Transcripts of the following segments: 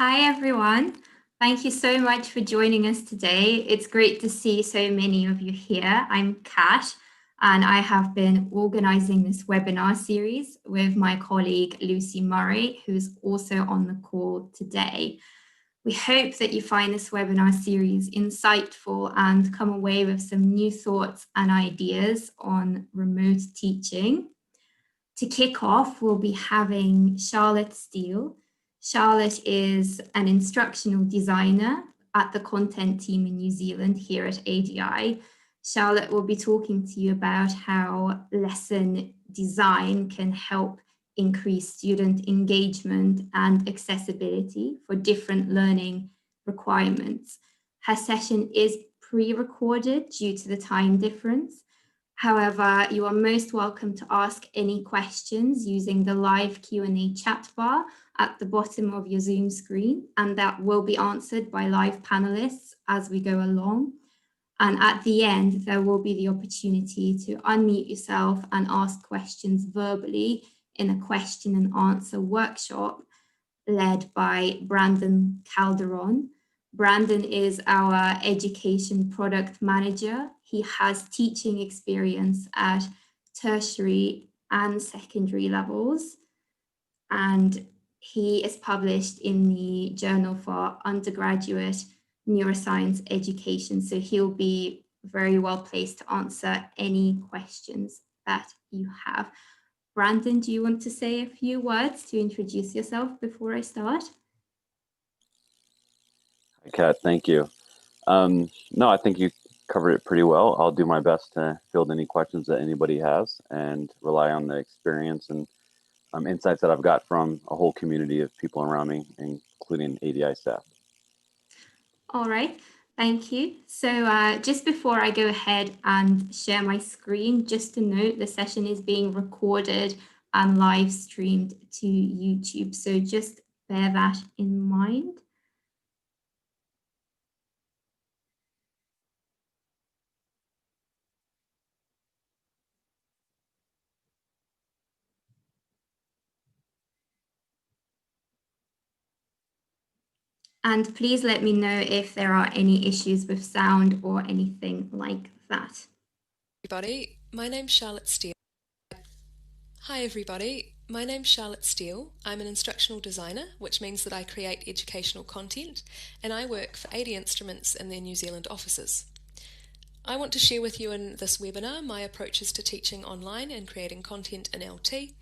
Hi, everyone. Thank you so much for joining us today. It's great to see so many of you here. I'm Kat, and I have been organizing this webinar series with my colleague, Lucy Murray, who's also on the call today. We hope that you find this webinar series insightful and come away with some new thoughts and ideas on remote teaching. To kick off, we'll be having Charlotte Steele. Charlotte is an instructional designer at the content team in New Zealand here at ADI. Charlotte will be talking to you about how lesson design can help increase student engagement and accessibility for different learning requirements. Her session is pre-recorded due to the time difference. However, you are most welcome to ask any questions using the live Q&A chat bar at the bottom of your Zoom screen, and that will be answered by live panelists as we go along. And at the end, there will be the opportunity to unmute yourself and ask questions verbally in a question and answer workshop led by Brandon Calderon. Brandon is our education product manager. He has teaching experience at tertiary and secondary levels, and he is published in the Journal for Undergraduate Neuroscience Education, so he'll be very well placed to answer any questions that you have. Brandon, do you want to say a few words to introduce yourself before I start? Hi, Kat, thank you. No, I think you covered it pretty well. I'll do my best to field any questions that anybody has and rely on the experience and insights that I've got from a whole community of people around me, including ADI staff. All right, thank you. So just before I go ahead and share my screen, just to note, the session is being recorded and live streamed to YouTube. So just bear that in mind. And please let me know if there are any issues with sound or anything like that. Everybody, my name's Charlotte Steele. Hi everybody, my name's Charlotte Steele. I'm an instructional designer, which means that I create educational content, and I work for AD Instruments in their New Zealand offices. I want to share with you in this webinar my approaches to teaching online and creating content in LT.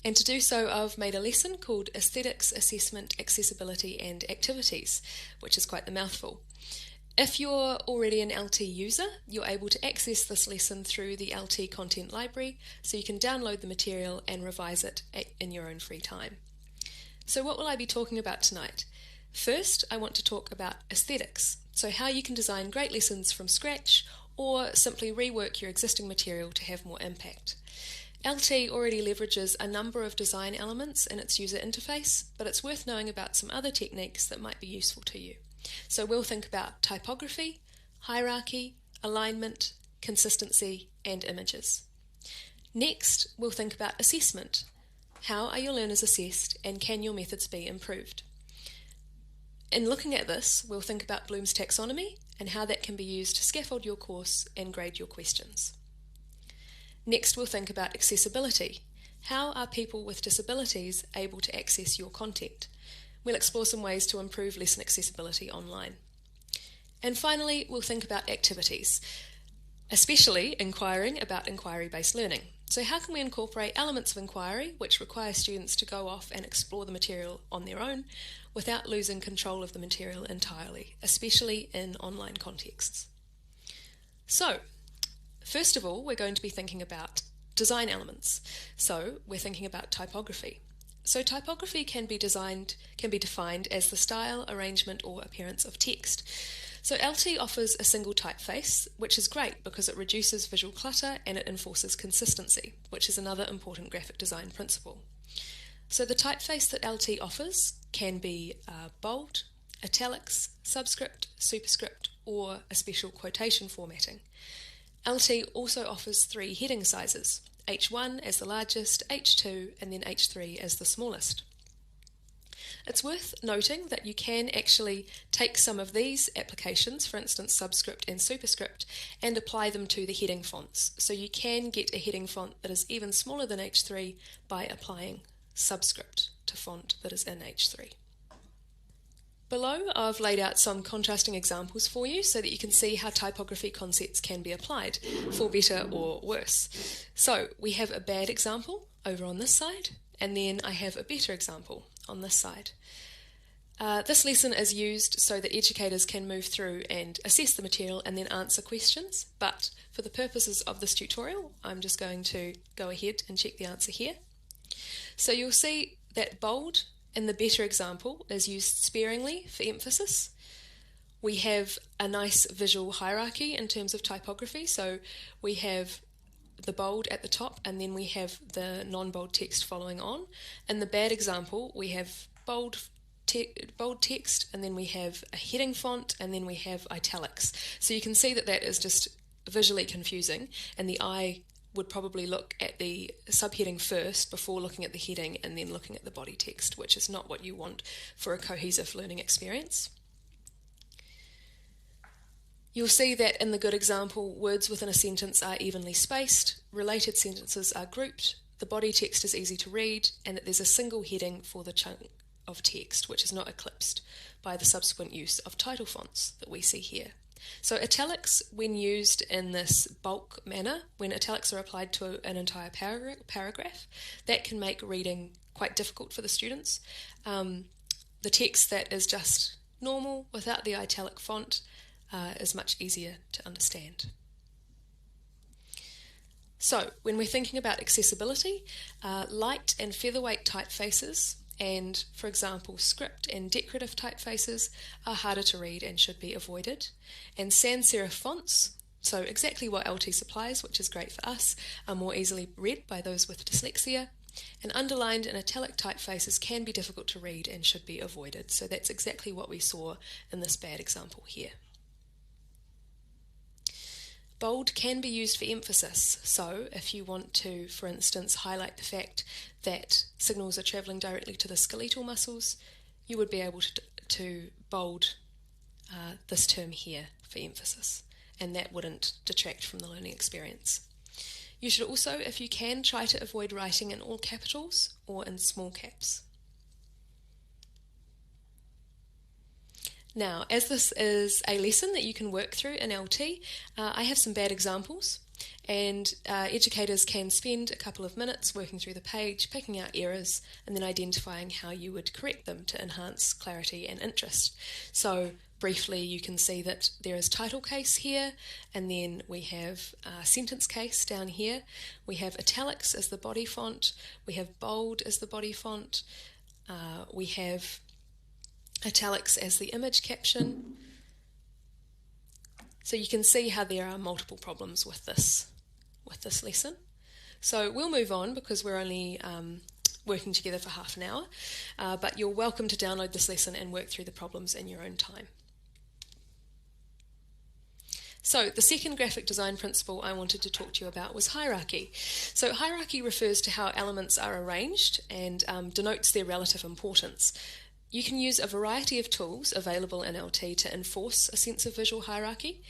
And to do so, I've made a lesson called Aesthetics, Assessment, Accessibility and Activities, which is quite the mouthful. If you're already an LT user, you're able to access this lesson through the LT content library, so you can download the material and revise it in your own free time. So what will I be talking about tonight? First, I want to talk about aesthetics, so how you can design great lessons from scratch or simply rework your existing material to have more impact. LT already leverages a number of design elements in its user interface, but it's worth knowing about some other techniques that might be useful to you. So we'll think about typography, hierarchy, alignment, consistency, and images. Next, we'll think about assessment. How are your learners assessed, and can your methods be improved? In looking at this, we'll think about Bloom's taxonomy and how that can be used to scaffold your course and grade your questions. Next, we'll think about accessibility. How are people with disabilities able to access your content? We'll explore some ways to improve lesson accessibility online. And finally, we'll think about activities, especially inquiring about inquiry-based learning. So how can we incorporate elements of inquiry which require students to go off and explore the material on their own without losing control of the material entirely, especially in online contexts? So, first of all, we're going to be thinking about design elements. So we're thinking about typography. So typography can be defined as the style, arrangement, or appearance of text. So LT offers a single typeface, which is great because it reduces visual clutter and it enforces consistency, which is another important graphic design principle. So the typeface that LT offers can be bold, italics, subscript, superscript, or a special quotation formatting. LT also offers 3 heading sizes, H1 as the largest, H2 and then H3 as the smallest. It's worth noting that you can actually take some of these applications, for instance subscript and superscript, and apply them to the heading fonts. So you can get a heading font that is even smaller than H3 by applying subscript to font that is in H3. Below, I've laid out some contrasting examples for you so that you can see how typography concepts can be applied, for better or worse. So we have a bad example over on this side, and then I have a better example on this side. This lesson is used so that educators can move through and assess the material and then answer questions, but for the purposes of this tutorial, I'm just going to go ahead and check the answer here. So you'll see that bold in the better example is used sparingly for emphasis. We have a nice visual hierarchy in terms of typography, so we have the bold at the top and then we have the non-bold text following on. In the bad example, we have bold text and then we have a heading font and then we have italics. So you can see that that is just visually confusing, and the eye would probably look at the subheading first before looking at the heading and then looking at the body text, which is not what you want for a cohesive learning experience. You'll see that in the good example, words within a sentence are evenly spaced, related sentences are grouped, the body text is easy to read, and that there's a single heading for the chunk of text, which is not eclipsed by the subsequent use of title fonts that we see here. So italics, when used in this bulk manner, when italics are applied to an entire paragraph, that can make reading quite difficult for the students. The text that is just normal without the italic font is much easier to understand. So when we're thinking about accessibility, light and featherweight typefaces and, for example, script and decorative typefaces are harder to read and should be avoided. And sans serif fonts, so exactly what LT supplies, which is great for us, are more easily read by those with dyslexia. And underlined and italic typefaces can be difficult to read and should be avoided. So that's exactly what we saw in this bad example here. Bold can be used for emphasis, so if you want to, for instance, highlight the fact that signals are travelling directly to the skeletal muscles, you would be able to bold this term here for emphasis, and that wouldn't detract from the learning experience. You should also, if you can, try to avoid writing in all capitals or in small caps. Now, as this is a lesson that you can work through in LT, I have some bad examples, and educators can spend a couple of minutes working through the page, picking out errors, and then identifying how you would correct them to enhance clarity and interest. So briefly, you can see that there is title case here, and then we have sentence case down here. We have italics as the body font, we have bold as the body font, we have italics as the image caption. So you can see how there are multiple problems with this lesson. So we'll move on because we're only working together for half an hour, but you're welcome to download this lesson and work through the problems in your own time. So the second graphic design principle I wanted to talk to you about was hierarchy. So hierarchy refers to how elements are arranged and denotes their relative importance. You can use a variety of tools available in LT to enforce a sense of visual hierarchy.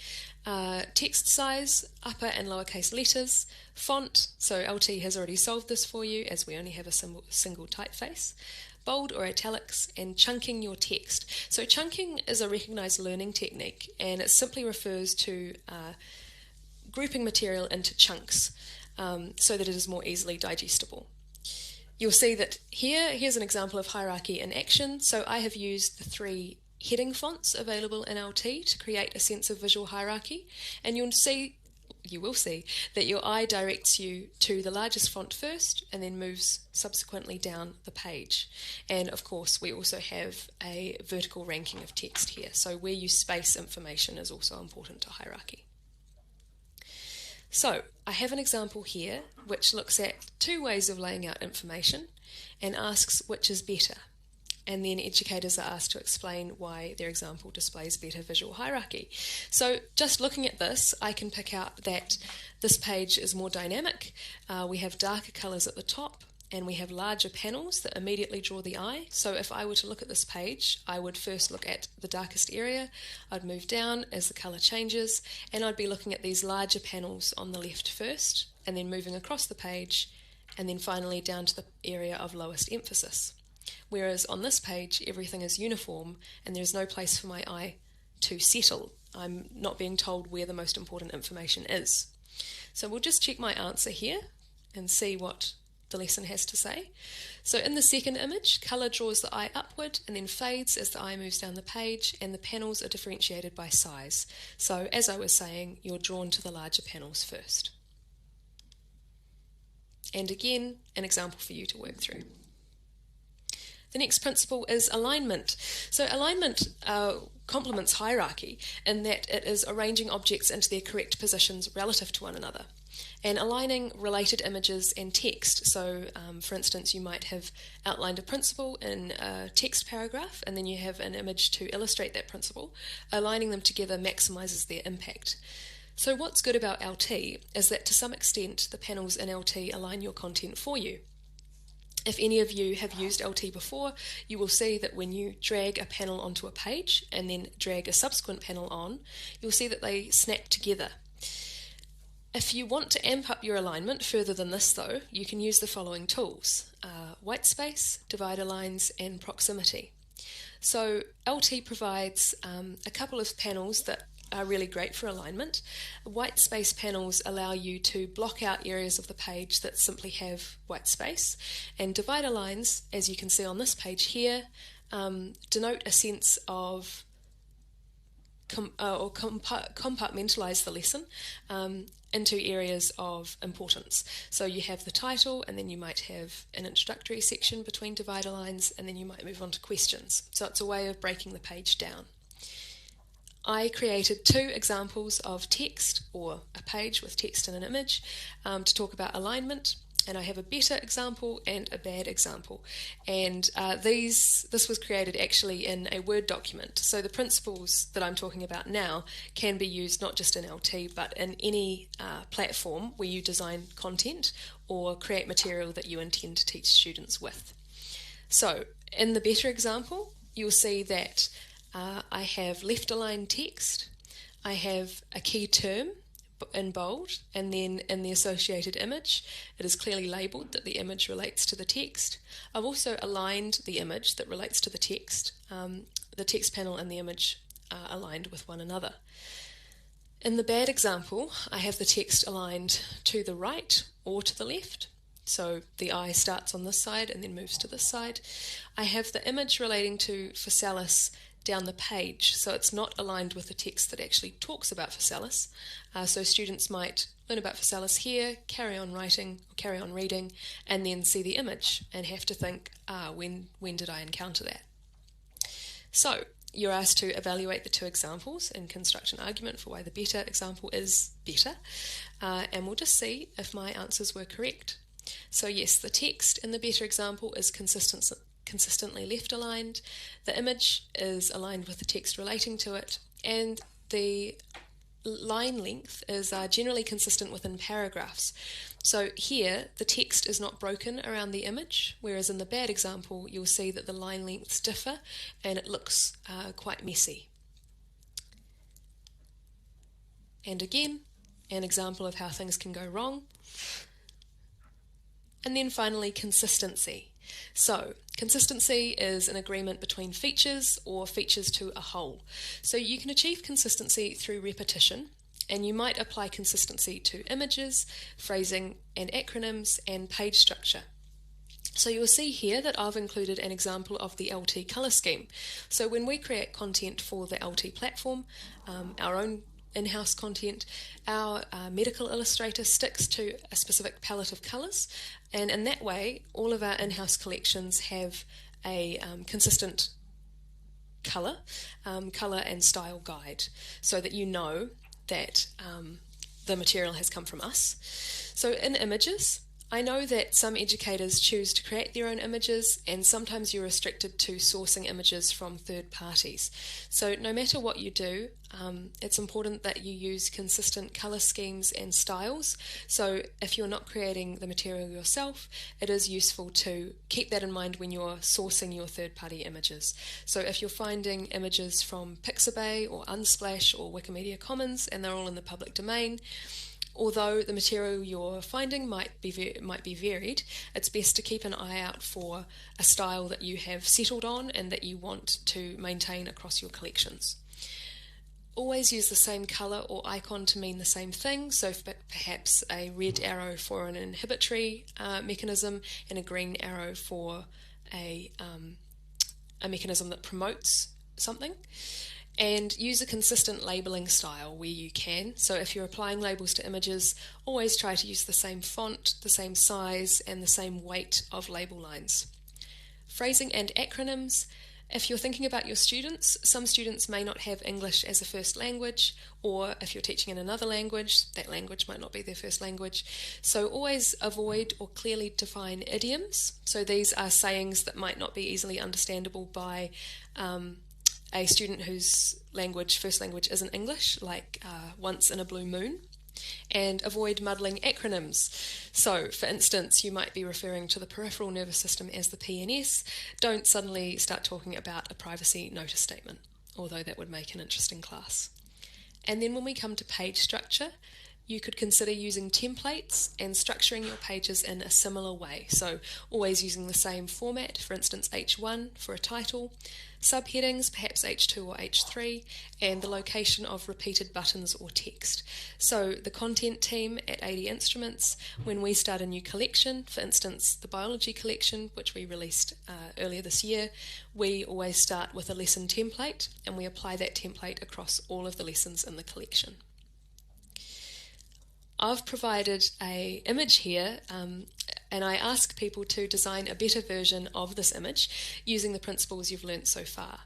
Text size, upper and lowercase letters, font, so LT has already solved this for you as we only have a single typeface, bold or italics, and chunking your text. So chunking is a recognised learning technique, and it simply refers to grouping material into chunks so that it is more easily digestible. You'll see that here's an example of hierarchy in action. So I have used the 3 heading fonts available in LT to create a sense of visual hierarchy, and you will see that your eye directs you to the largest font first and then moves subsequently down the page. And of course we also have a vertical ranking of text here, so where you space information is also important to hierarchy. So I have an example here which looks at 2 ways of laying out information and asks which is better. And then educators are asked to explain why their example displays better visual hierarchy. So just looking at this, I can pick out that this page is more dynamic. We have darker colours at the top and we have larger panels that immediately draw the eye. So if I were to look at this page, I would first look at the darkest area, I'd move down as the colour changes, and I'd be looking at these larger panels on the left first, and then moving across the page, and then finally down to the area of lowest emphasis. Whereas on this page, everything is uniform, and there's no place for my eye to settle. I'm not being told where the most important information is. So we'll just check my answer here and see what the lesson has to say. So in the second image, colour draws the eye upward and then fades as the eye moves down the page, and the panels are differentiated by size. So as I was saying, you're drawn to the larger panels first. And again, an example for you to work through. The next principle is alignment. So alignment complements hierarchy in that it is arranging objects into their correct positions relative to one another, and aligning related images and text. So for instance, you might have outlined a principle in a text paragraph, and then you have an image to illustrate that principle. Aligning them together maximizes their impact. So what's good about LT is that to some extent the panels in LT align your content for you. If any of you have used LT before, you will see that when you drag a panel onto a page and then drag a subsequent panel on, you'll see that they snap together. If you want to amp up your alignment further than this though, you can use the following tools: white space, divider lines, and proximity. So LT provides a couple of panels that are really great for alignment. White space panels allow you to block out areas of the page that simply have white space, and divider lines, as you can see on this page here, denote a sense of compartmentalize the lesson into areas of importance. So you have the title, and then you might have an introductory section between divider lines, and then you might move on to questions. So it's a way of breaking the page down. I created 2 examples of text, or a page with text and an image, to talk about alignment, and I have a better example and a bad example. And this was created actually in a Word document. So the principles that I'm talking about now can be used not just in LT, but in any platform where you design content or create material that you intend to teach students with. So in the better example, you'll see that I have left aligned text, I have a key term in bold, and then in the associated image it is clearly labelled that the image relates to the text. I've also aligned the image that relates to the text panel and the image are aligned with one another. In the bad example, I have the text aligned to the right or to the left. So the eye starts on this side and then moves to this side. I have the image relating to physalis down the page, so it's not aligned with the text that actually talks about physalis. So students might learn about physalis here, carry on writing or carry on reading, and then see the image and have to think, when did I encounter that? So you're asked to evaluate the 2 examples and construct an argument for why the better example is better, and we'll just see if my answers were correct. So yes, the text in the better example is consistently left aligned, the image is aligned with the text relating to it, and the line length is generally consistent within paragraphs. So here the text is not broken around the image, whereas in the bad example you'll see that the line lengths differ and it looks quite messy. And again, an example of how things can go wrong. And then finally, consistency. So consistency is an agreement between features or features to a whole. So you can achieve consistency through repetition, and you might apply consistency to images, phrasing and acronyms, and page structure. So you'll see here that I've included an example of the LT colour scheme. So when we create content for the LT platform, our own in-house content, our medical illustrator sticks to a specific palette of colours, and in that way all of our in-house collections have a consistent colour and style guide, so that you know that the material has come from us. So in images, I know that some educators choose to create their own images, and sometimes you're restricted to sourcing images from third parties. So no matter what you do, it's important that you use consistent colour schemes and styles. So if you're not creating the material yourself, it is useful to keep that in mind when you're sourcing your third-party images. So if you're finding images from Pixabay or Unsplash or Wikimedia Commons and they're all in the public domain, although the material you're finding might be varied, it's best to keep an eye out for a style that you have settled on and that you want to maintain across your collections. Always use the same colour or icon to mean the same thing, so perhaps a red arrow for an inhibitory mechanism and a green arrow for a mechanism that promotes something. And use a consistent labelling style where you can. So if you're applying labels to images, always try to use the same font, the same size, and the same weight of label lines. Phrasing and acronyms. If you're thinking about your students, some students may not have English as a first language, or if you're teaching in another language, that language might not be their first language. So always avoid or clearly define idioms. So these are sayings that might not be easily understandable by a student whose first language isn't English, like once in a blue moon. And avoid muddling acronyms. So, for instance, you might be referring to the peripheral nervous system as the PNS. Don't suddenly start talking about a privacy notice statement, although that would make an interesting class. And then when we come to page structure, you could consider using templates and structuring your pages in a similar way. So always using the same format, for instance H1 for a title, subheadings, perhaps H2 or H3, and the location of repeated buttons or text. So the content team at 80 Instruments, when we start a new collection, for instance the biology collection, which we released earlier this year, we always start with a lesson template and we apply that template across all of the lessons in the collection. I've provided an image here and I ask people to design a better version of this image using the principles you've learnt so far.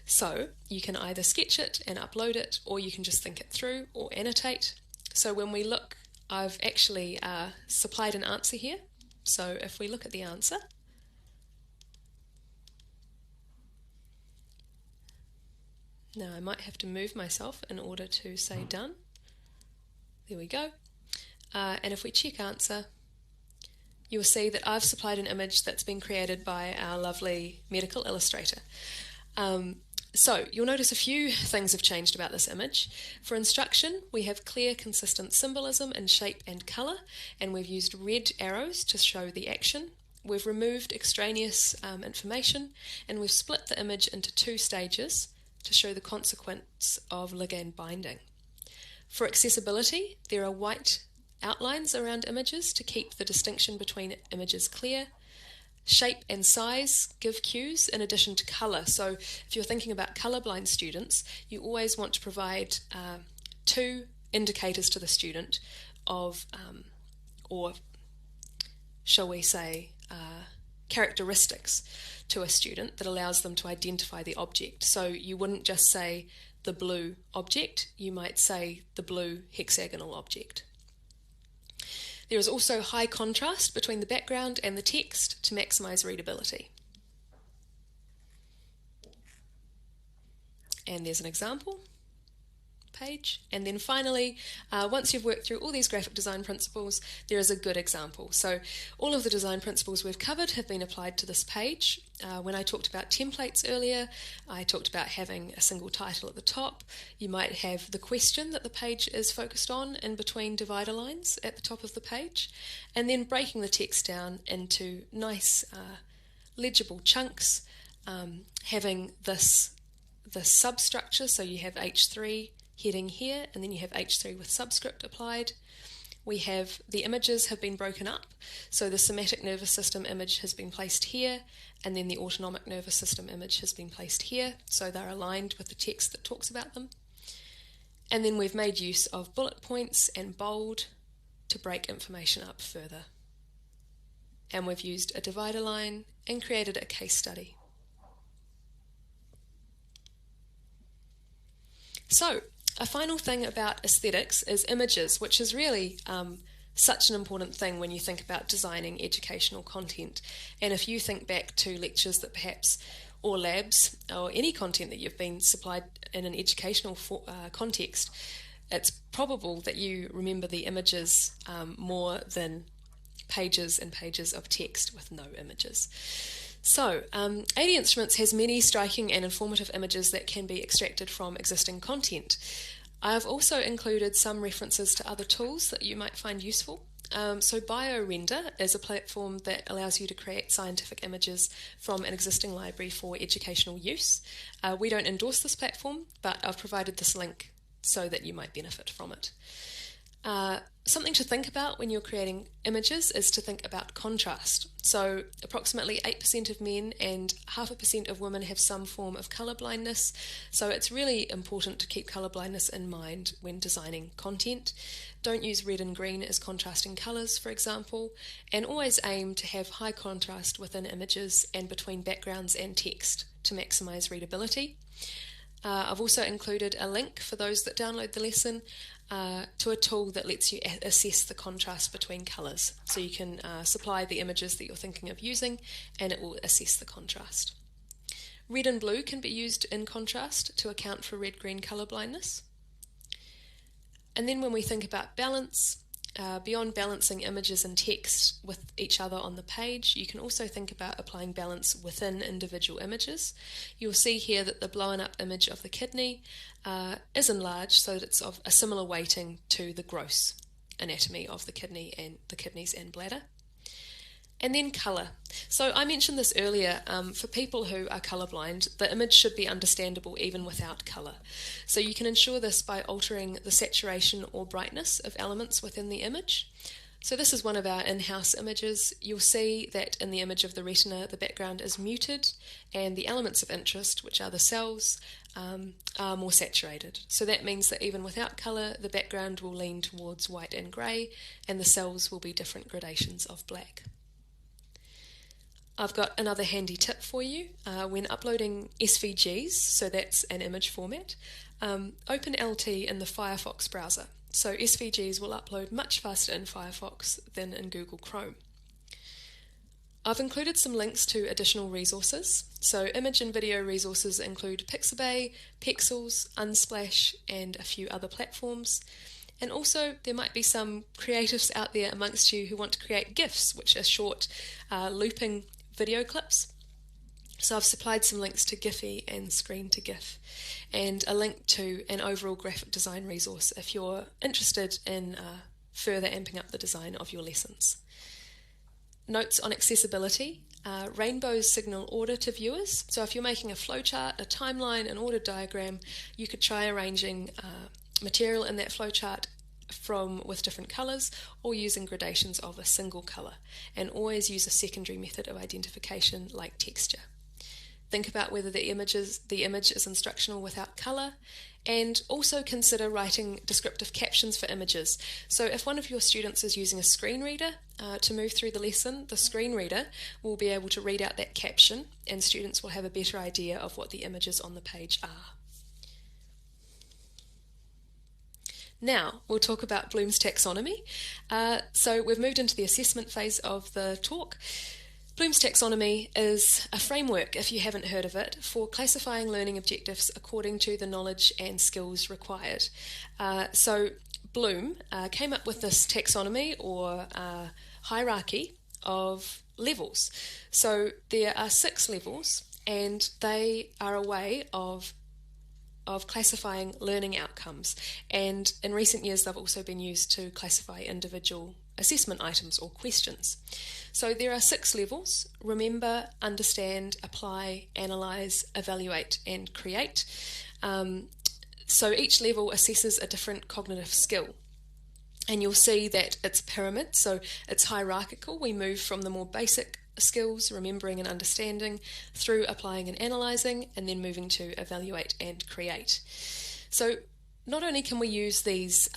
So you can either sketch it and upload it, or you can just think it through or annotate. So when we look, I've actually supplied an answer here. So if we look at the answer, now I might have to move myself in order to say done. There we go. And if we check answer, you'll see that I've supplied an image that's been created by our lovely medical illustrator. So you'll notice a few things have changed about this image. For instruction, we have clear, consistent symbolism in shape and colour, and we've used red arrows to show the action. We've removed extraneous information, and we've split the image into two stages to show the consequence of ligand binding. For accessibility, there are white outlines around images to keep the distinction between images clear. Shape and size give cues in addition to colour. So if you're thinking about colourblind students, you always want to provide two indicators to the student of, or shall we say, characteristics to a student that allows them to identify the object. So you wouldn't just say the blue object, you might say the blue hexagonal object. There is also high contrast between the background and the text to maximise readability. And there's an example page. And then finally, once you've worked through all these graphic design principles, there is a good example. So all of the design principles we've covered have been applied to this page. When I talked about templates earlier, I talked about having a single title at the top. You might have the question that the page is focused on in between divider lines at the top of the page, and then breaking the text down into nice legible chunks, having this substructure, so you have H3 heading here, and then you have H3 with subscript applied. We have the images have been broken up, so the somatic nervous system image has been placed here, and then the autonomic nervous system image has been placed here, so they're aligned with the text that talks about them. And then we've made use of bullet points and bold to break information up further. And we've used a divider line and created a case study. So, a final thing about aesthetics is images, which is really such an important thing when you think about designing educational content. And if you think back to lectures that perhaps or labs, or any content that you've been supplied in an educational context, it's probable that you remember the images more than pages and pages of text with no images. So, 80 Instruments has many striking and informative images that can be extracted from existing content. I've also included some references to other tools that you might find useful. So Biorender is a platform that allows you to create scientific images from an existing library for educational use. We don't endorse this platform, but I've provided this link so that you might benefit from it. Something to think about when you're creating images is to think about contrast. So approximately 8% of men and 0.5% of women have some form of colour blindness. So it's really important to keep colour blindness in mind when designing content. Don't use red and green as contrasting colours, for example, and always aim to have high contrast within images and between backgrounds and text to maximise readability. I've also included a link for those that download the lesson to a tool that lets you assess the contrast between colours. So you can supply the images that you're thinking of using and it will assess the contrast. Red and blue can be used in contrast to account for red-green colour blindness. And then when we think about balance, beyond balancing images and text with each other on the page, you can also think about applying balance within individual images. You'll see here that the blown up image of the kidney is enlarged so that it's of a similar weighting to the gross anatomy of the kidney and the kidneys and bladder. And then colour. So I mentioned this earlier, for people who are colourblind, the image should be understandable even without colour. So you can ensure this by altering the saturation or brightness of elements within the image. So this is one of our in-house images. You'll see that in the image of the retina, the background is muted and the elements of interest, which are the cells, are more saturated. So that means that even without colour, the background will lean towards white and grey and the cells will be different gradations of black. I've got another handy tip for you. When uploading SVGs, so that's an image format, open LT in the Firefox browser. So SVGs will upload much faster in Firefox than in Google Chrome. I've included some links to additional resources. So image and video resources include Pixabay, Pexels, Unsplash, and a few other platforms. And also there might be some creatives out there amongst you who want to create GIFs, which are short looping video clips. So I've supplied some links to Giphy and Screen to GIF and a link to an overall graphic design resource if you're interested in further amping up the design of your lessons. Notes on accessibility. Rainbows signal order to viewers. So if you're making a flowchart, a timeline, an order diagram, you could try arranging material in that flowchart with different colours or using gradations of a single colour, and always use a secondary method of identification like texture. Think about whether the image is instructional without colour, and also consider writing descriptive captions for images. So if one of your students is using a screen reader to move through the lesson, the screen reader will be able to read out that caption and students will have a better idea of what the images on the page are. Now, we'll talk about Bloom's taxonomy. So we've moved into the assessment phase of the talk. Bloom's taxonomy is a framework, if you haven't heard of it, for classifying learning objectives according to the knowledge and skills required. So Bloom came up with this taxonomy or hierarchy of levels. So there are 6 levels and they are a way of classifying learning outcomes, and in recent years they've also been used to classify individual assessment items or questions. So there are 6 levels: remember, understand, apply, analyse, evaluate and create. So each level assesses a different cognitive skill. And you'll see that it's a pyramid, so it's hierarchical. We move from the more basic skills, remembering and understanding, through applying and analysing, and then moving to evaluate and create. So not only can we use these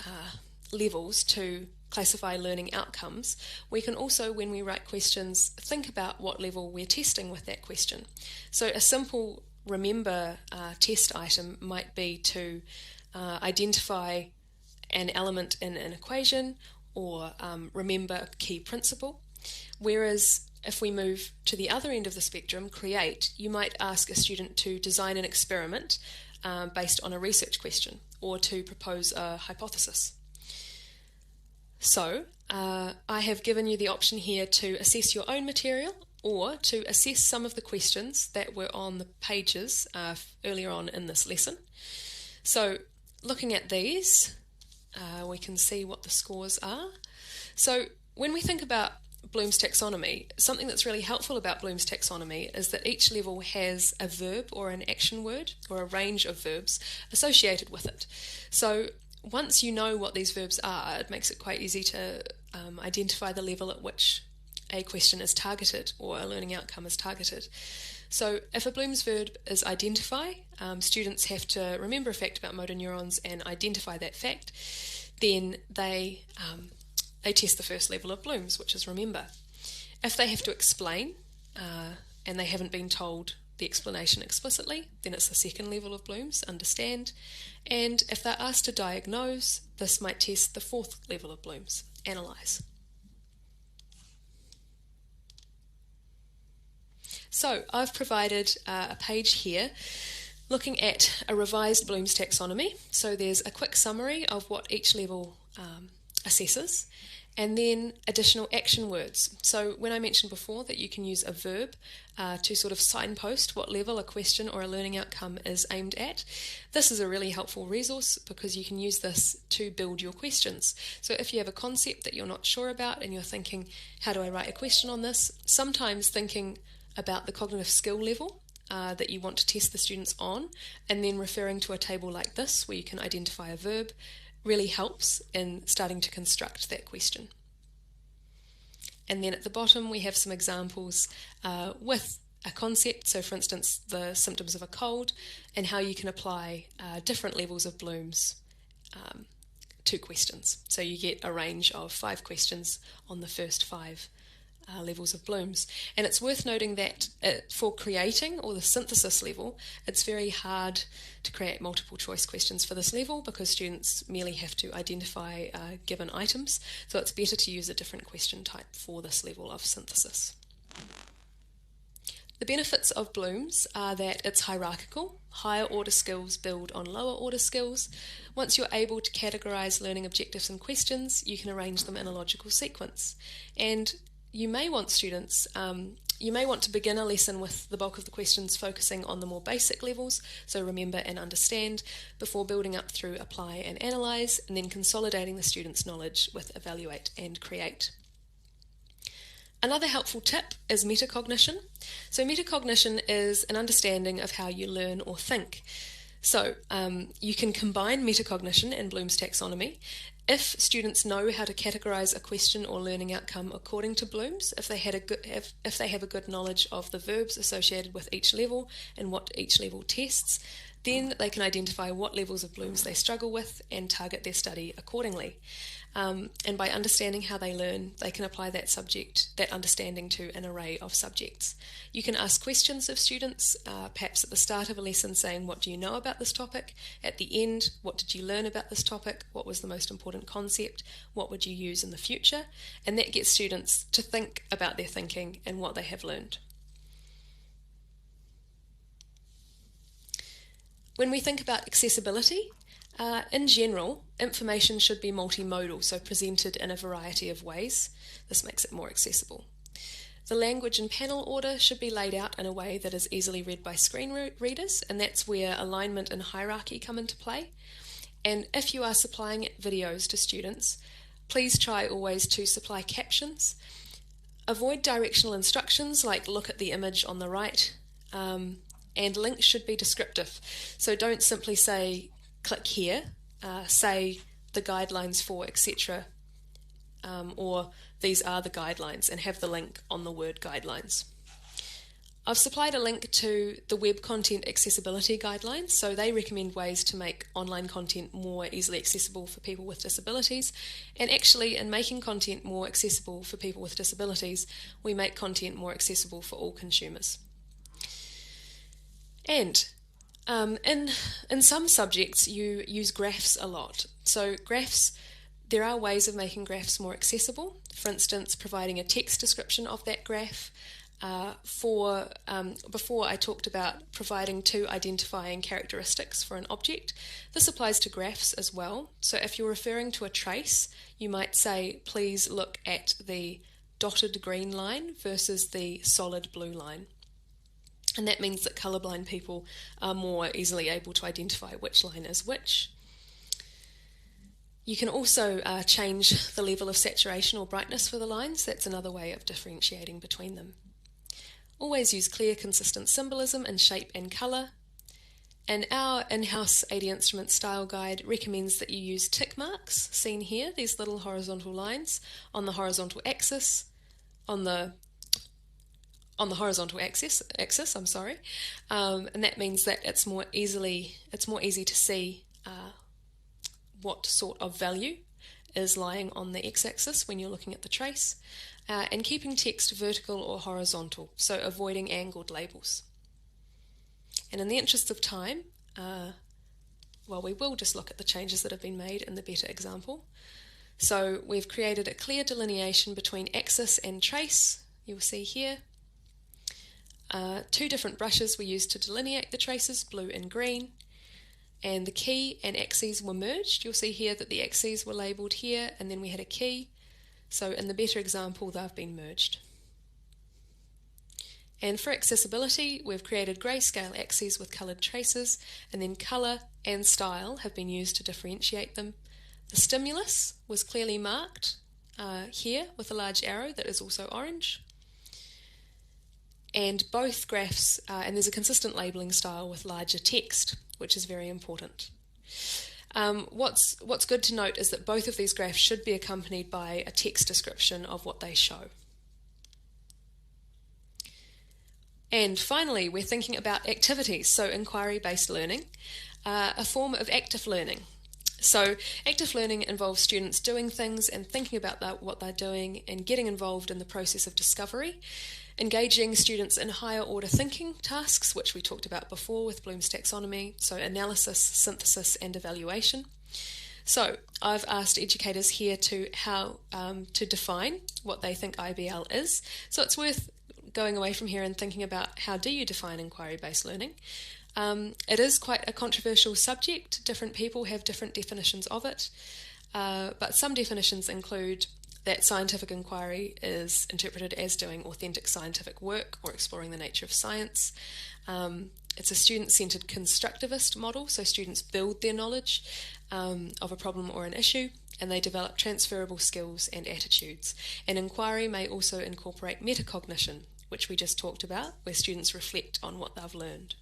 levels to classify learning outcomes, we can also, when we write questions, think about what level we're testing with that question. So a simple remember test item might be to identify an element in an equation or remember a key principle, whereas if we move to the other end of the spectrum, create, you might ask a student to design an experiment based on a research question, or to propose a hypothesis. So I have given you the option here to assess your own material, or to assess some of the questions that were on the pages earlier on in this lesson. So looking at these, we can see what the scores are. So when we think about Bloom's taxonomy, something that's really helpful about Bloom's taxonomy is that each level has a verb or an action word, or a range of verbs associated with it. So once you know what these verbs are, it makes it quite easy to identify the level at which a question is targeted or a learning outcome is targeted. So if a Bloom's verb is identify, students have to remember a fact about motor neurons and identify that fact. Then they test the first level of Bloom's, which is remember. If they have to explain and they haven't been told the explanation explicitly, then it's the second level of Bloom's, understand. And if they're asked to diagnose, this might test the fourth level of Bloom's, analyze. So I've provided a page here looking at a revised Bloom's taxonomy. So there's a quick summary of what each level assesses, and then additional action words. So when I mentioned before that you can use a verb to sort of signpost what level a question or a learning outcome is aimed at, this is a really helpful resource because you can use this to build your questions. So if you have a concept that you're not sure about and you're thinking, how do I write a question on this? Sometimes thinking about the cognitive skill level that you want to test the students on, and then referring to a table like this where you can identify a verb, really helps in starting to construct that question. And then at the bottom we have some examples with a concept, so for instance the symptoms of a cold, and how you can apply different levels of Bloom's to questions. So you get a range of 5 questions on the first 5 levels of Bloom's. And it's worth noting that for creating, or the synthesis level, it's very hard to create multiple choice questions for this level because students merely have to identify given items, so it's better to use a different question type for this level of synthesis. The benefits of Bloom's are that it's hierarchical. Higher order skills build on lower order skills. Once you're able to categorize learning objectives and questions, you can arrange them in a logical sequence. And you may want students, you may want to begin a lesson with the bulk of the questions focusing on the more basic levels, so remember and understand, before building up through apply and analyze, and then consolidating the students' knowledge with evaluate and create. Another helpful tip is metacognition. So metacognition is an understanding of how you learn or think. So you can combine metacognition and Bloom's taxonomy. If students know how to categorize a question or learning outcome according to Bloom's, if they have a good knowledge of the verbs associated with each level and what each level tests, then they can identify what levels of Bloom's they struggle with and target their study accordingly. And by understanding how they learn, they can apply that understanding to an array of subjects. You can ask questions of students, perhaps at the start of a lesson saying, what do you know about this topic? At the end, what did you learn about this topic? What was the most important concept? What would you use in the future? And that gets students to think about their thinking and what they have learned. When we think about accessibility, in general, information should be multimodal, so presented in a variety of ways. This makes it more accessible. The language and panel order should be laid out in a way that is easily read by screen readers, and that's where alignment and hierarchy come into play. And if you are supplying videos to students, please try always to supply captions. Avoid directional instructions like look at the image on the right, and links should be descriptive. So don't simply say click here, say the guidelines for etc. Or these are the guidelines, and have the link on the word guidelines. I've supplied a link to the Web Content Accessibility Guidelines, so they recommend ways to make online content more easily accessible for people with disabilities. And actually, in making content more accessible for people with disabilities, we make content more accessible for all consumers. And in some subjects you use graphs a lot. So graphs There are ways of making graphs more accessible, for instance, providing a text description of that graph. Before I talked about providing two identifying characteristics for an object. This applies to graphs as well. So if you're referring to a trace, you might say, please look at the dotted green line versus the solid blue line. And that means that colourblind people are more easily able to identify which line is which. You can also change the level of saturation or brightness for the lines. That's another way of differentiating between them. Always use clear, consistent symbolism in shape and colour. And our in-house 80 Instrument Style Guide recommends that you use tick marks, seen here, these little horizontal lines, on the horizontal axis, and that means that it's more easy to see what sort of value is lying on the x-axis when you're looking at the trace, and keeping text vertical or horizontal, so avoiding angled labels. And in the interest of time, we will just look at the changes that have been made in the better example. So we've created a clear delineation between axis and trace, you'll see here. Two different brushes were used to delineate the traces, blue and green. And the key and axes were merged. You'll see here that the axes were labelled here, and then we had a key. So in the better example, they've been merged. And for accessibility, we've created grayscale axes with coloured traces, and then colour and style have been used to differentiate them. The stimulus was clearly marked here with a large arrow that is also orange. And both graphs, and there's a consistent labelling style with larger text, which is very important. What's good to note is that both of these graphs should be accompanied by a text description of what they show. And finally, we're thinking about activities, so inquiry-based learning, a form of active learning. So active learning involves students doing things and thinking about what they're doing and getting involved in the process of discovery, engaging students in higher order thinking tasks, which we talked about before with Bloom's taxonomy, so analysis, synthesis and evaluation. So I've asked educators here to define what they think IBL is. So it's worth going away from here and thinking about how do you define inquiry-based learning. It is quite a controversial subject. Different people have different definitions of it, but some definitions include that scientific inquiry is interpreted as doing authentic scientific work or exploring the nature of science. It's a student-centered constructivist model, so students build their knowledge of a problem or an issue, and they develop transferable skills and attitudes. And inquiry may also incorporate metacognition, which we just talked about, where students reflect on what they've learned.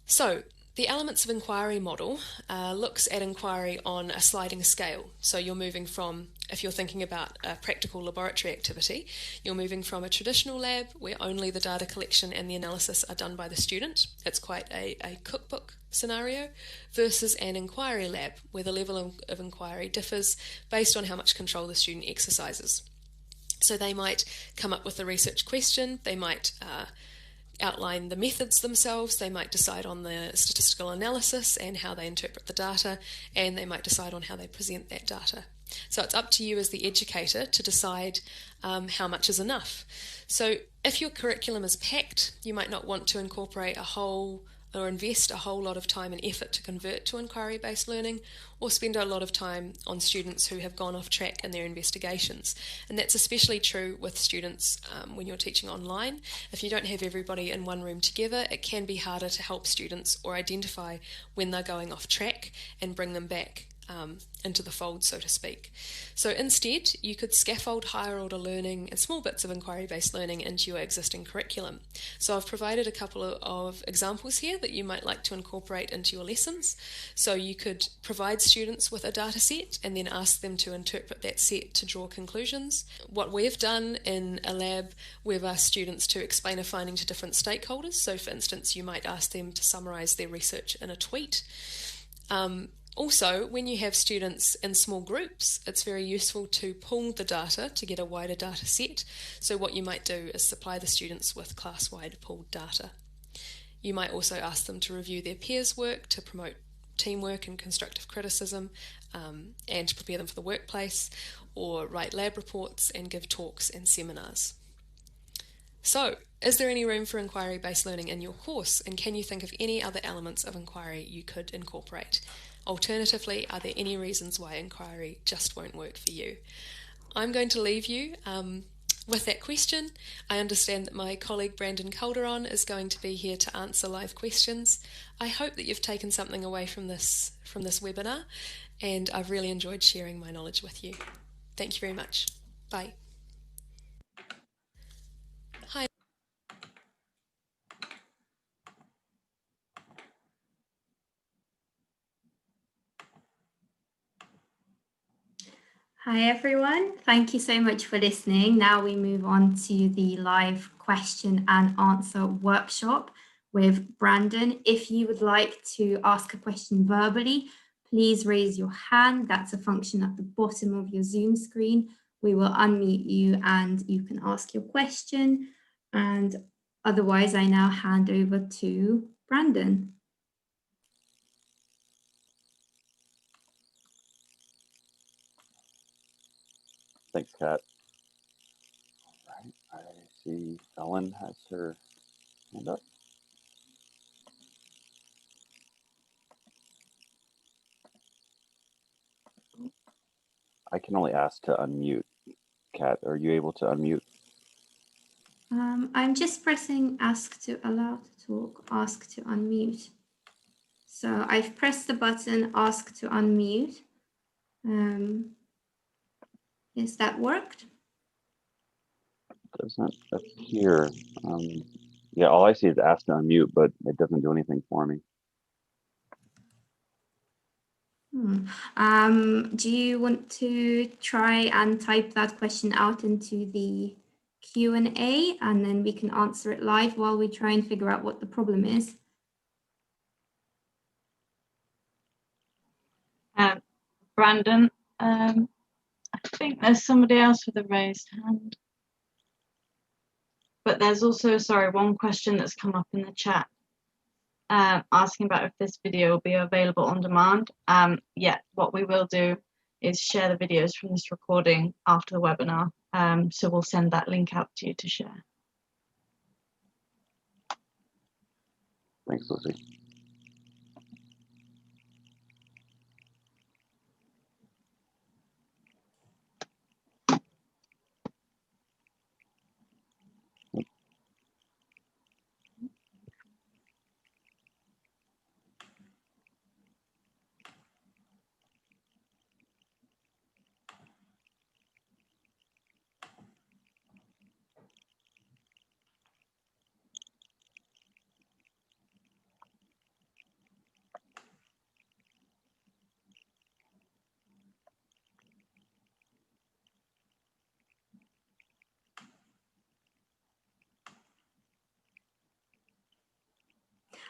So, the elements of inquiry model looks at inquiry on a sliding scale. So you're moving from, if you're thinking about a practical laboratory activity, you're moving from a traditional lab where only the data collection and the analysis are done by the student. It's quite a cookbook scenario, versus an inquiry lab where the level of inquiry differs based on how much control the student exercises. So they might come up with a research question, they might outline the methods themselves, they might decide on the statistical analysis and how they interpret the data, and they might decide on how they present that data. So it's up to you as the educator to decide how much is enough. So if your curriculum is packed, you might not want to incorporate or invest a whole lot of time and effort to convert to inquiry-based learning, or spend a lot of time on students who have gone off track in their investigations. And that's especially true with students when you're teaching online. If you don't have everybody in one room together, it can be harder to help students or identify when they're going off track and bring them back into the fold, so to speak. So instead, you could scaffold higher order learning and small bits of inquiry-based learning into your existing curriculum. So I've provided a couple of examples here that you might like to incorporate into your lessons. So you could provide students with a data set and then ask them to interpret that set to draw conclusions. What we've done in a lab, we've asked students to explain a finding to different stakeholders. So for instance, you might ask them to summarise their research in a tweet. Also, when you have students in small groups, it's very useful to pool the data to get a wider data set. So what you might do is supply the students with class-wide pooled data. You might also ask them to review their peers' work to promote teamwork and constructive criticism, and prepare them for the workplace, or write lab reports and give talks and seminars. So, is there any room for inquiry-based learning in your course, and can you think of any other elements of inquiry you could incorporate? Alternatively, are there any reasons why inquiry just won't work for you? I'm going to leave you with that question. I understand that my colleague Brandon Calderon is going to be here to answer live questions. I hope that you've taken something away from this webinar, and I've really enjoyed sharing my knowledge with you. Thank you very much. Bye. Hi. Hi everyone, thank you so much for listening. Now we move on to the live question and answer workshop with Brandon. If you would like to ask a question verbally, please raise your hand. That's a function at the bottom of your Zoom screen. We will unmute you and you can ask your question. And otherwise, I now hand over to Brandon. Thanks, Kat. All right, I see Ellen has her hand up. I can only ask to unmute. Kat, are you able to unmute? I'm just pressing ask to allow to talk, ask to unmute. So I've pressed the button ask to unmute. Is that worked? Doesn't appear. Yeah, all I see is ask to unmute, but it doesn't do anything for me. Do you want to try and type that question out into the Q&A and then we can answer it live while we try and figure out what the problem is? Brandon, I think there's somebody else with a raised hand. But there's also, sorry, one question that's come up in the chat asking about if this video will be available on demand. Yeah, what we will do is share the videos from this recording after the webinar. So we'll send that link out to you to share. Thanks, Lucy.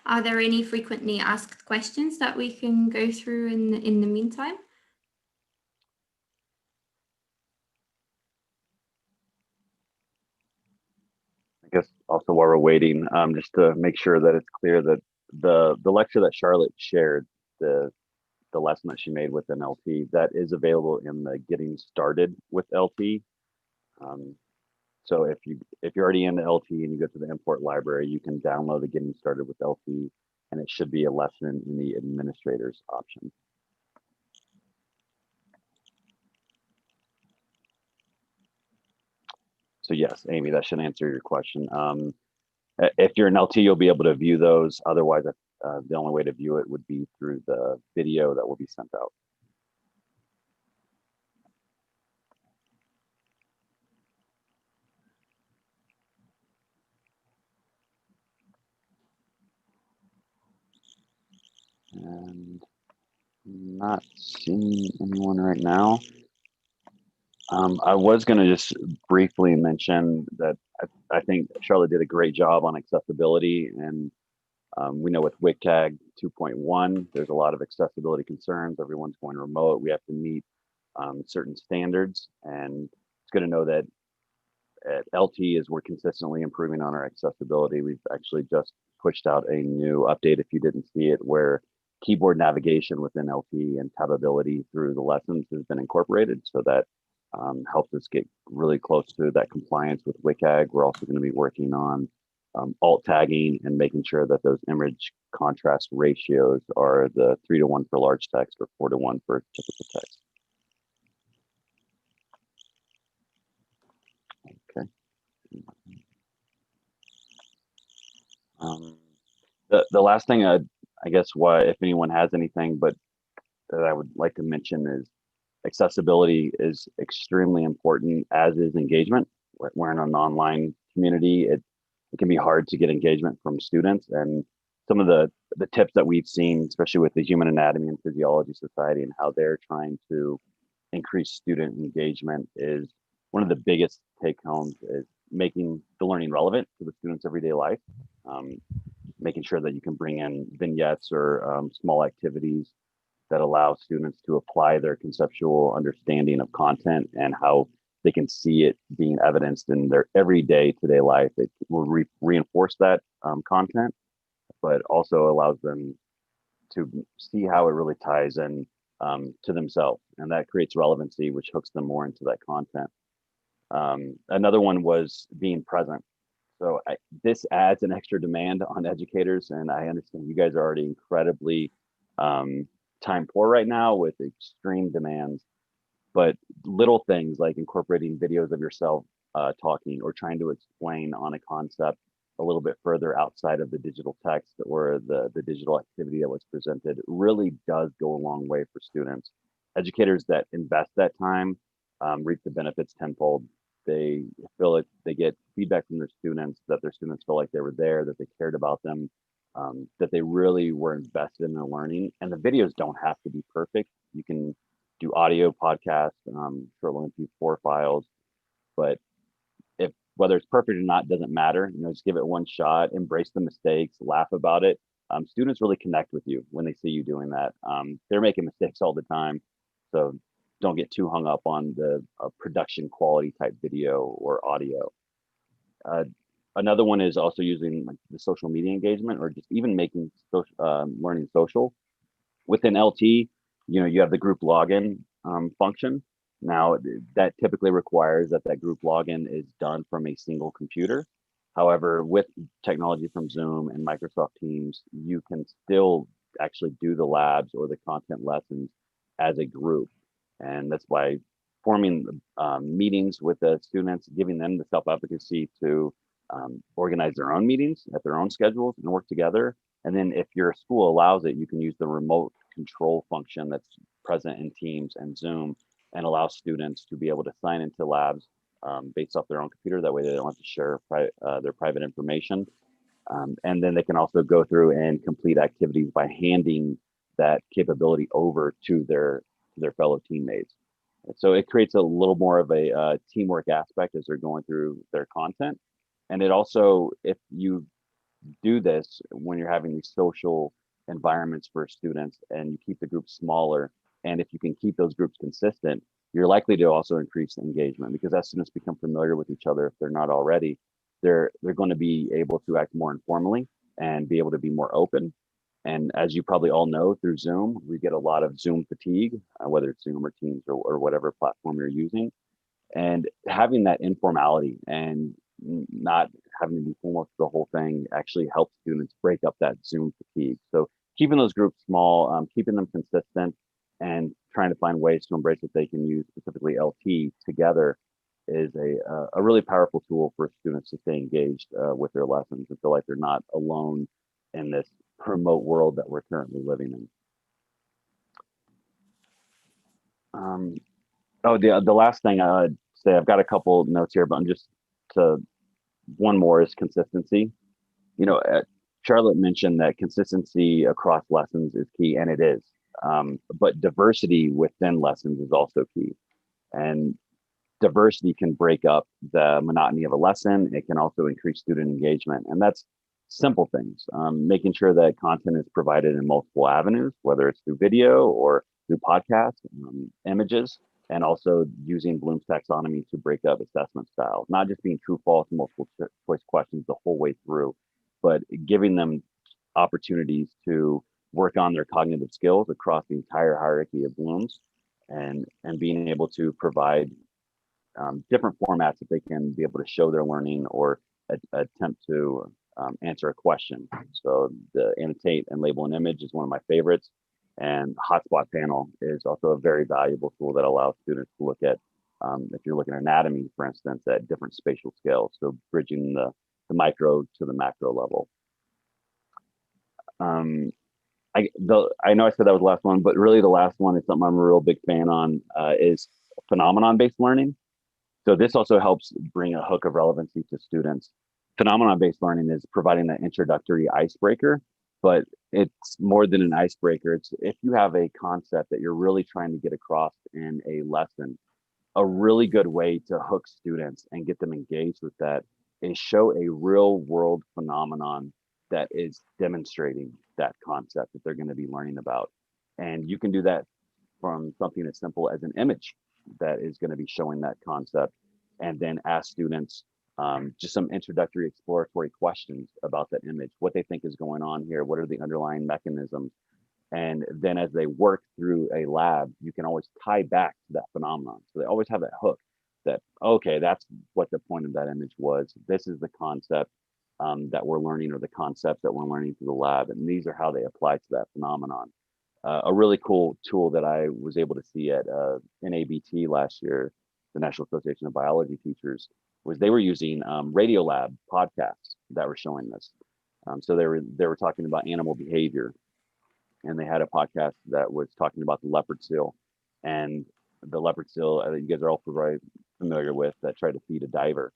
Are there any frequently asked questions that we can go through in the meantime? I guess also while we're waiting, just to make sure that it's clear that the lecture that Charlotte shared, the lesson that she made with an LT, that is available in the Getting Started with LT. So if you're already in the LT and you go to the import library, you can download the Getting Started with LT, and it should be a lesson in the administrators option. So yes, Amy, that should answer your question. If you're an LT, you'll be able to view those. Otherwise, the only way to view it would be through the video that will be sent out. And not seeing anyone right now. I was going to just briefly mention that I think Charlotte did a great job on accessibility, and we know with WCAG 2.1, there's a lot of accessibility concerns. Everyone's going remote. We have to meet certain standards, and it's good to know that at LT, as we're consistently improving on our accessibility, we've actually just pushed out a new update, if you didn't see it, where keyboard navigation within LT and tabability through the lessons has been incorporated, so that helps us get really close to that compliance with WCAG. We're also going to be working on alt tagging and making sure that those image contrast ratios are the 3:1 for large text or 4:1 for typical text. Okay. The last thing I guess if anyone has anything, but that I would like to mention is accessibility is extremely important, as is engagement. We're in an online community. It can be hard to get engagement from students, and some of the tips that we've seen, especially with the Human Anatomy and Physiology Society and how they're trying to increase student engagement, is one of the biggest take homes is making the learning relevant to the students' everyday life. Making sure that you can bring in vignettes or small activities that allow students to apply their conceptual understanding of content and how they can see it being evidenced in their everyday today life. It will reinforce that content, but also allows them to see how it really ties in to themselves, and that creates relevancy, which hooks them more into that content. Another one was being present. So this adds an extra demand on educators, and I understand you guys are already incredibly time poor right now with extreme demands, but little things like incorporating videos of yourself talking or trying to explain on a concept a little bit further outside of the digital text or the digital activity that was presented really does go a long way for students. Educators that invest that time reap the benefits tenfold. They feel like they get feedback from their students, that their students feel like they were there, that they cared about them, that they really were invested in their learning. And the videos don't have to be perfect. You can do audio podcasts, short MP4 files, but whether it's perfect or not doesn't matter. Just give it one shot, embrace the mistakes, laugh about it. Students really connect with you when they see you doing that. They're making mistakes all the time, so don't get too hung up on the production quality type video or audio. Another one is also using the social media engagement, or just even making learning social. Within LT, you have the group login function. Now, that typically requires that group login is done from a single computer. However, with technology from Zoom and Microsoft Teams, you can still actually do the labs or the content lessons as a group. And that's by forming meetings with the students, giving them the self-efficacy to organize their own meetings at their own schedules and work together. And then if your school allows it, you can use the remote control function that's present in Teams and Zoom and allow students to be able to sign into labs based off their own computer. That way they don't have to share their private information. And then they can also go through and complete activities by handing that capability over to their fellow teammates. So it creates a little more of a teamwork aspect as they're going through their content. And it also, if you do this when you're having these social environments for students and you keep the groups smaller, and if you can keep those groups consistent, you're likely to also increase engagement, because as students become familiar with each other, if they're not already, they're going to be able to act more informally and be able to be more open. And as you probably all know, through Zoom, we get a lot of Zoom fatigue, whether it's Zoom or Teams or whatever platform you're using. And having that informality and not having to be formal for the whole thing actually helps students break up that Zoom fatigue. So keeping those groups small, keeping them consistent, and trying to find ways to embrace what they can use, specifically LT, together is a really powerful tool for students to stay engaged with their lessons and feel like they're not alone in this remote world that we're currently living in. The last thing I'd say, I've got a couple notes here, but one more is consistency. Charlotte mentioned that consistency across lessons is key, and it is. But diversity within lessons is also key. And diversity can break up the monotony of a lesson. It can also increase student engagement. And that's simple things. Making sure that content is provided in multiple avenues, whether it's through video or through podcasts, images, and also using Bloom's taxonomy to break up assessment styles, not just being true, false, multiple choice questions the whole way through, but giving them opportunities to work on their cognitive skills across the entire hierarchy of Bloom's, and being able to provide different formats that they can be able to show their learning or attempt to answer a question. So the annotate and label an image is one of my favorites. And hotspot panel is also a very valuable tool that allows students to look at, if you're looking at anatomy, for instance, at different spatial scales. So bridging the micro to the macro level. I know I said that was the last one, but really the last one is something I'm a real big fan on, is phenomenon-based learning. So this also helps bring a hook of relevancy to students. Phenomenon-based learning is providing that introductory icebreaker, but it's more than an icebreaker. It's if you have a concept that you're really trying to get across in a lesson, a really good way to hook students and get them engaged with that is show a real world phenomenon that is demonstrating that concept that they're going to be learning about. And you can do that from something as simple as an image that is going to be showing that concept, and then ask students just some introductory exploratory questions about that image, what they think is going on here, what are the underlying mechanisms. And then as they work through a lab, you can always tie back to that phenomenon. So they always have that hook that, okay, that's what the point of that image was. This is the concept that we're learning, or the concepts that we're learning through the lab. And these are how they apply to that phenomenon. A really cool tool that I was able to see at NABT last year, the National Association of Biology Teachers, was they were using Radiolab podcasts that were showing this. So they were talking about animal behavior, and they had a podcast that was talking about the leopard seal, and the leopard seal you guys are all very familiar with, that tried to feed a diver,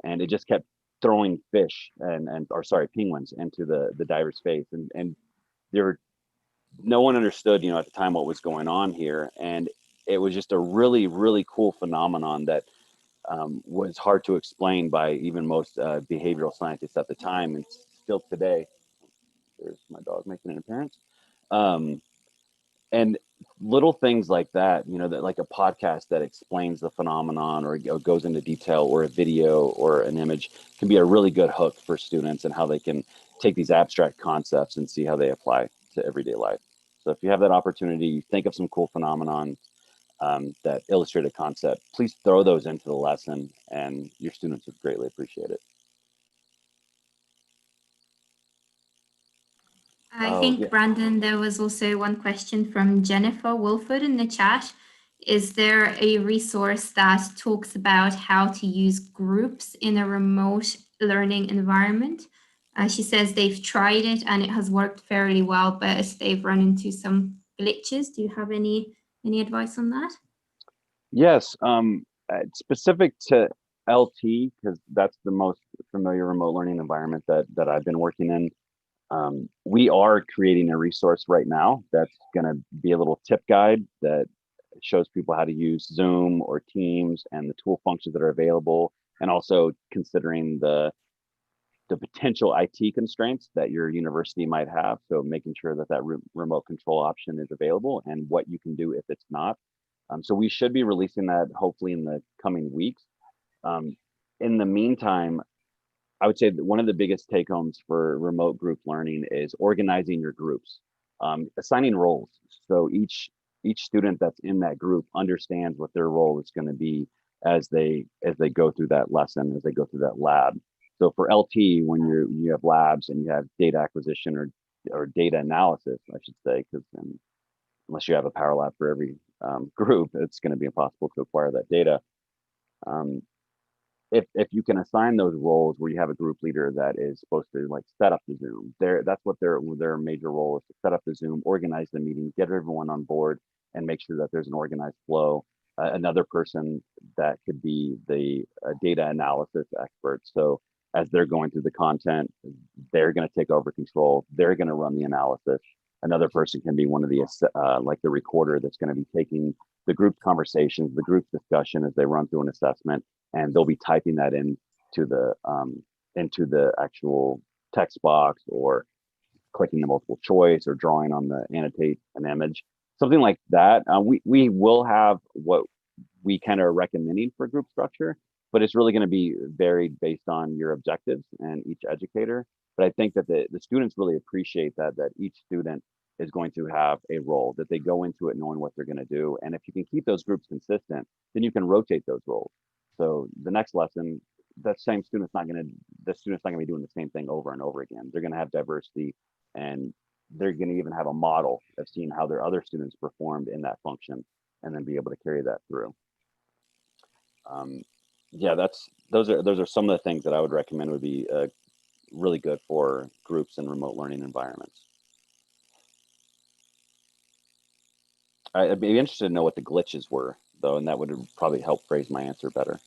and it just kept throwing fish penguins into the diver's face, and no one understood, at the time, what was going on here. And it was just a really, really cool phenomenon that was hard to explain by even most behavioral scientists at the time, and still today. There's my dog making an appearance. And little things like that, that like a podcast that explains the phenomenon, or goes into detail, or a video or an image, can be a really good hook for students, and how they can take these abstract concepts and see how they apply to everyday life. So if you have that opportunity, you think of some cool phenomenon that illustrate a concept, please throw those into the lesson, and your students would greatly appreciate it. I think, yeah. Brandon, there was also one question from Jennifer Wolford in the chat. Is there a resource that talks about how to use groups in a remote learning environment? She says they've tried it and it has worked fairly well, but they've run into some glitches. Do you have any advice on that? Yes, specific to LT, because that's the most familiar remote learning environment that I've been working in. We are creating a resource right now that's going to be a little tip guide that shows people how to use Zoom or Teams and the tool functions that are available, and also considering the potential IT constraints that your university might have. So making sure that remote control option is available, and what you can do if it's not. So we should be releasing that hopefully in the coming weeks. In the meantime, I would say that one of the biggest take homes for remote group learning is organizing your groups, assigning roles. So each student that's in that group understands what their role is going to be as they go through that lesson, as they go through that lab. So for LT, when you have labs and you have data acquisition or data analysis, I should say, because unless you have a power lab for every group, it's going to be impossible to acquire that data. If you can assign those roles where you have a group leader that is supposed to like set up the Zoom, that's what their major role is, to set up the Zoom, organize the meeting, get everyone on board, and make sure that there's an organized flow. Another person that could be the data analysis expert. So as they're going through the content, they're going to take over control. They're going to run the analysis. Another person can be one of the like the recorder that's going to be taking the group conversations, the group discussion as they run through an assessment, and they'll be typing that into the actual text box, or clicking the multiple choice, or drawing on the annotate an image, something like that. We will have what we kind of are recommending for group structure, but it's really going to be varied based on your objectives and each educator. But I think that the students really appreciate that each student is going to have a role, that they go into it knowing what they're going to do. And if you can keep those groups consistent, then you can rotate those roles. So the next lesson, the student's not going to be doing the same thing over and over again. They're going to have diversity, and they're going to even have a model of seeing how their other students performed in that function, and then be able to carry that through. Yeah, those are some of the things that I would recommend would be really good for groups and remote learning environments. I'd be interested to know what the glitches were, though, and that would probably help phrase my answer better.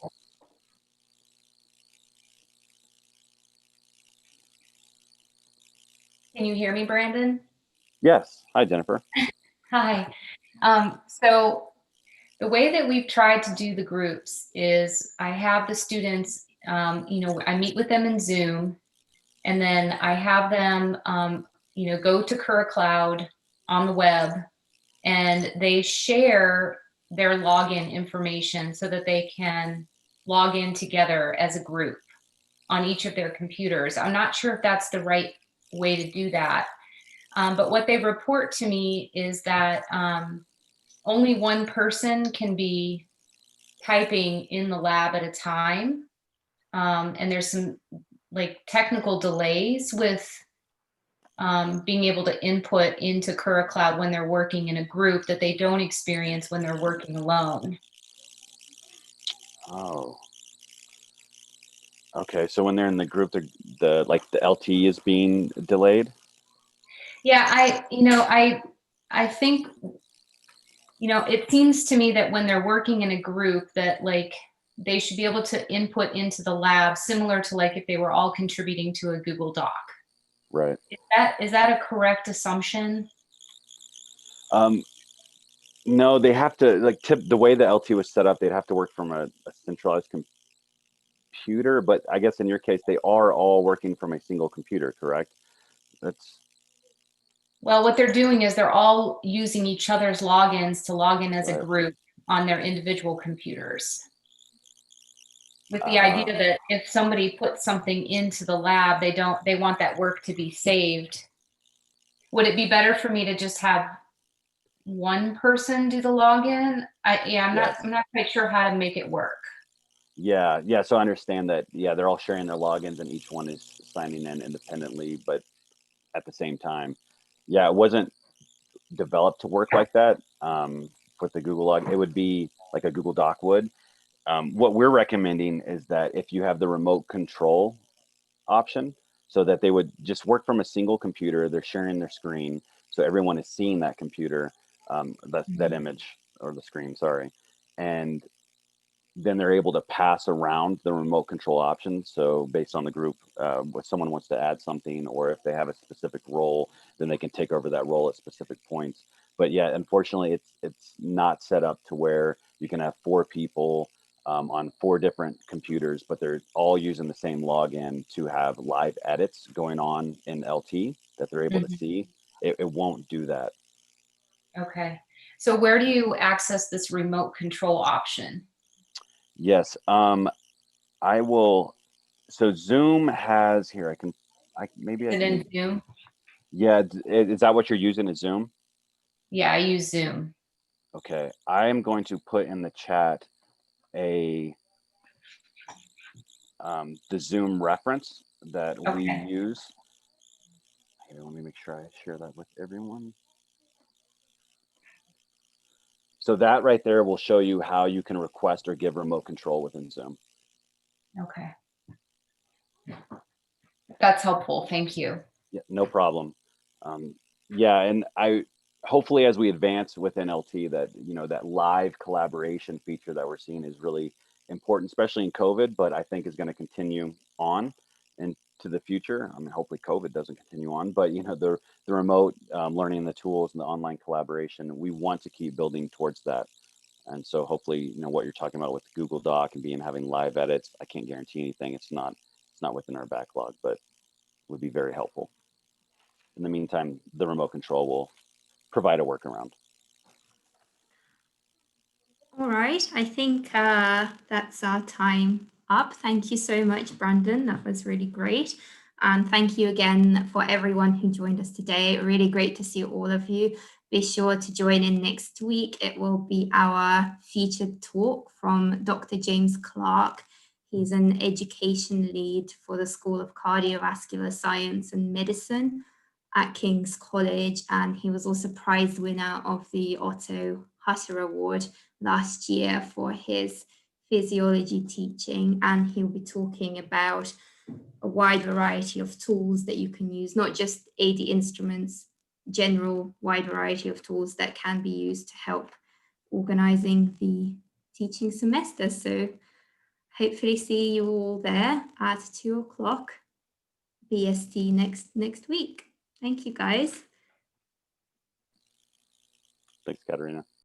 Can you hear me, Brandon? Yes. Hi, Jennifer. Hi. So the way that we've tried to do the groups is I have the students, I meet with them in Zoom, and then I have them, go to CurriCloud on the web, and they share their login information so that they can log in together as a group on each of their computers. I'm not sure if that's the right way to do that. But what they report to me is that only one person can be typing in the lab at a time. And there's some technical delays with being able to input into CurriCloud when they're working in a group that they don't experience when they're working alone. Oh. Okay, so when they're in the group, the LT is being delayed? Yeah, I think, it seems to me that when they're working in a group that they should be able to input into the lab similar to if they were all contributing to a Google Doc. Right. Is that a correct assumption? No, they have to the way the LT was set up, they'd have to work from a centralized computer, but I guess in your case, they are all working from a single computer, correct? Well, what they're doing is they're all using each other's logins to log in as a group on their individual computers. With the idea that if somebody puts something into the lab, they want that work to be saved. Would it be better for me to just have one person do the login? I'm not quite sure how to make it work. Yeah. So I understand that. Yeah, they're all sharing their logins, and each one is signing in independently, but at the same time. Yeah, it wasn't developed to work like that with the Google log. It would be like a Google Doc would. What we're recommending is that if you have the remote control option, so that they would just work from a single computer, they're sharing their screen, so everyone is seeing that computer, that image or the screen, sorry, and then they're able to pass around the remote control options. So based on the group, if someone wants to add something, or if they have a specific role, then they can take over that role at specific points. But yeah, unfortunately, it's not set up to where you can have 4 people on 4 different computers, but they're all using the same login to have live edits going on in LT that they're able to see. It won't do that. Okay. So where do you access this remote control option? Yes, I will. So Zoom has here. Maybe I can. In Zoom? Yeah, is that what you're using? Is Zoom? Yeah, I use Zoom. Okay, I am going to put in the chat the Zoom reference that we use. Here, let me make sure I share that with everyone. So that right there will show you how you can request or give remote control within Zoom. Okay. That's helpful. Thank you. Yeah, no problem. Yeah, and hopefully as we advance within LT, that that live collaboration feature that we're seeing is really important, especially in COVID, but I think is going to continue on into the future. I mean, hopefully COVID doesn't continue on, but the remote learning, the tools, and the online collaboration, we want to keep building towards that. And so hopefully, what you're talking about with Google Doc and having live edits, I can't guarantee anything. It's not within our backlog, but would be very helpful. In the meantime, the remote control will provide a workaround. All right, I think that's our time up. Thank you so much, Brandon. That was really great. And thank you again for everyone who joined us today. Really great to see all of you. Be sure to join in next week. It will be our featured talk from Dr. James Clark. He's an education lead for the School of Cardiovascular Science and Medicine at King's College, and he was also prize winner of the Otto Hutter Award last year for his physiology teaching, and he'll be talking about a wide variety of tools that you can use, not just AD instruments, general wide variety of tools that can be used to help organizing the teaching semester. So hopefully see you all there at 2 o'clock BST next week. Thank you, guys. Thanks, Katerina.